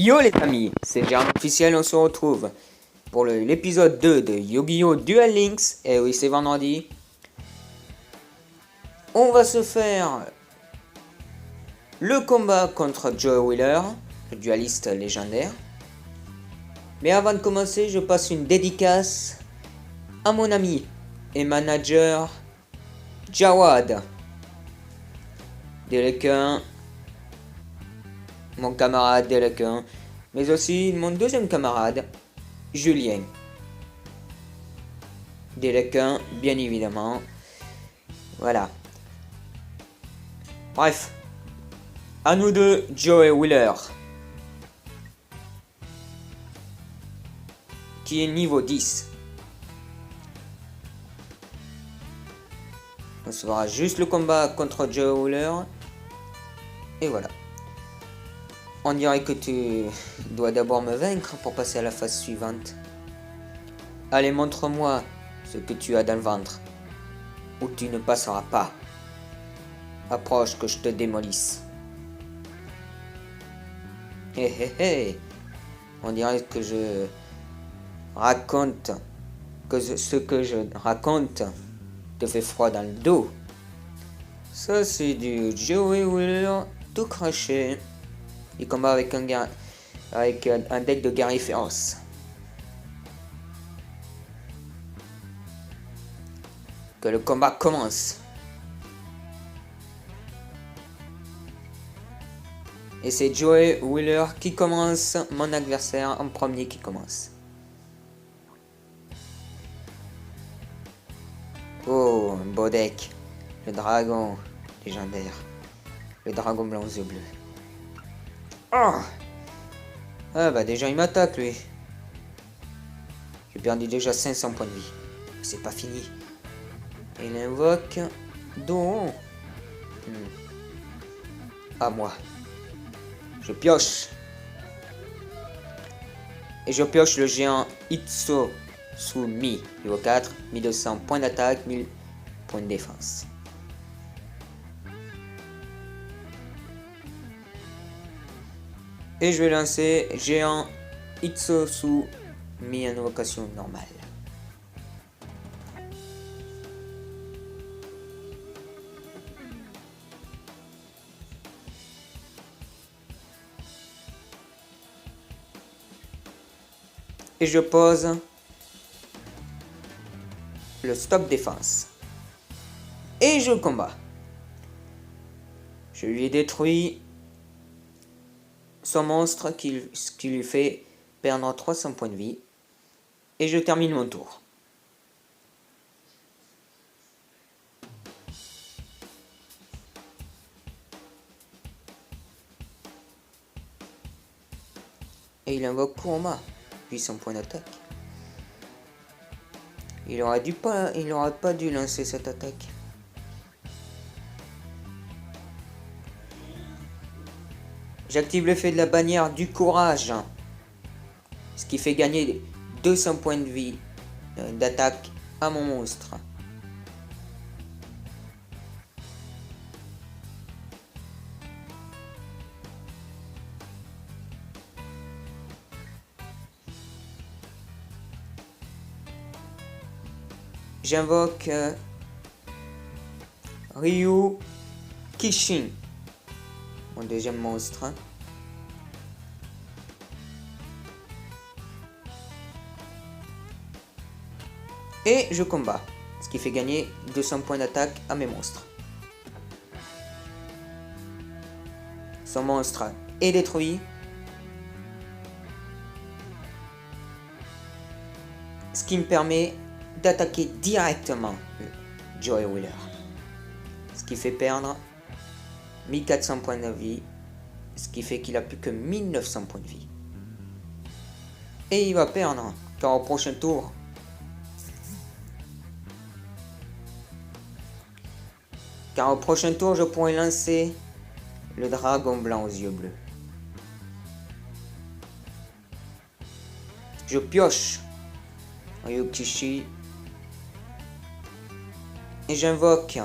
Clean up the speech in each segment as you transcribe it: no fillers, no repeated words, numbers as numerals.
Yo les amis, c'est Germe officiel, on se retrouve pour l'épisode 2 de Yu-Gi-Oh! Duel Links. Et oui, c'est vendredi. On va se faire le combat contre Joe Wheeler, le dualiste légendaire. Mais avant de commencer, je passe une dédicace à mon ami et manager Jawad Delequin, mon camarade Delequin, mais aussi mon deuxième camarade Julien Delequin, bien évidemment. Voilà. Bref, à nous deux, Joe Wheeler, qui est niveau 10. On se fera juste le combat contre Joe Wheeler. Et voilà. On dirait que tu dois d'abord me vaincre pour passer à la phase suivante. Allez, montre-moi ce que tu as dans le ventre, ou tu ne passeras pas. Approche que je te démolisse. Hé hé hé. On dirait que je raconte que ce que je raconte te fait froid dans le dos. Ça c'est du Joe Wheeler tout craché. Il combat avec un deck de guerrier féroce. Que le combat commence. Et c'est Joe Wheeler qui commence, mon adversaire en premier qui commence. Oh, un beau deck. Le dragon légendaire. Le dragon blanc aux yeux bleus. Oh! Ah bah déjà il m'attaque lui. J'ai perdu déjà 500 points de vie. C'est pas fini. Il invoque Don. À moi. Je pioche. Et je pioche le géant Itsosumi. Niveau 4, 1200 points d'attaque, 1000 points de défense. Et je vais lancer géant Itsosumi en invocation normale. Et je pose le stop défense. Et je combats. Je lui détruis son monstre ce qui lui fait perdre 300 points de vie. Et je termine mon tour. Et il invoque Kurama, 800 points d'attaque. Il aurait pas dû lancer cette attaque. J'active l'effet de la bannière du courage, ce qui fait gagner 200 points de vie d'attaque à mon monstre. J'invoque Ryu Kishin, mon deuxième monstre. Et je combats, ce qui fait gagner 200 points d'attaque à mes monstres. Son monstre est détruit. Ce qui me permet d'attaquer directement Joe Wheeler. Ce qui fait perdre 1400 points de vie. Ce qui fait qu'il a plus que 1900 points de vie. Et il va perdre, car au prochain tour, je pourrais lancer le dragon blanc aux yeux bleus. Je pioche Ryukishi et j'invoque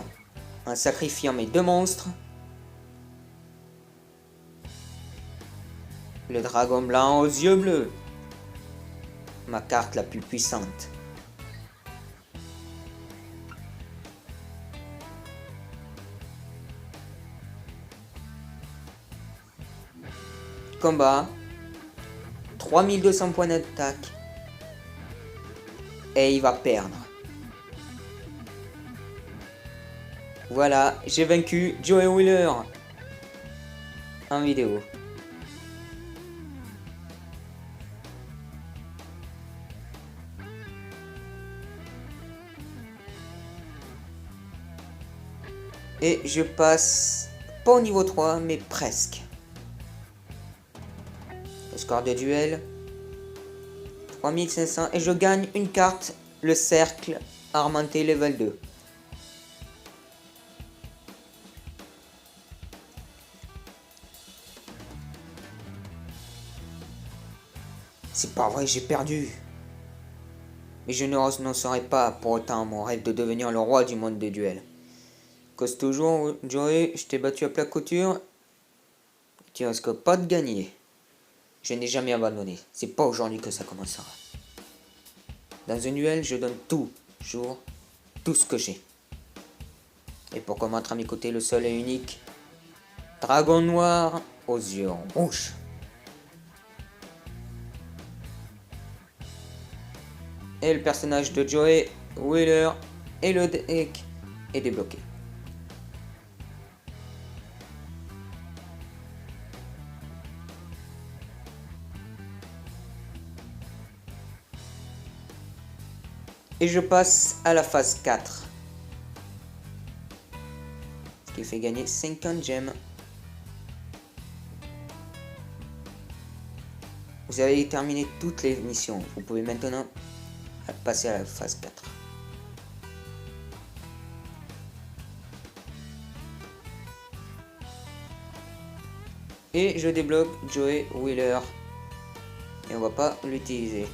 en sacrifiant mes deux monstres Le dragon blanc aux yeux bleus. Ma carte la plus puissante. Combat. 3200 points d'attaque. Et il va perdre. Voilà, j'ai vaincu Joey Wheeler. En vidéo. Et je passe, pas au niveau 3, mais presque. Le score de duel, 3500. Et je gagne une carte, le cercle armenté level 2. C'est pas vrai, j'ai perdu. Mais je ne renoncerai pas pour autant à mon rêve de devenir le roi du monde des duels. Cause toujours, Joey, je t'ai battu à plat couture. Tu risques pas de gagner. Je n'ai jamais abandonné. C'est pas aujourd'hui que ça commencera. Dans un duel, je donne toujours tout ce que j'ai. Et pour combattre à mes côtés, le seul et unique dragon noir aux yeux rouges. Et le personnage de Joey Wheeler et le deck est débloqué. Et je passe à la phase 4. Ce qui fait gagner 50 gemmes. Vous avez terminé toutes les missions. Vous pouvez maintenant passer à la phase 4. Et je débloque Joey Wheeler. Et on va pas l'utiliser.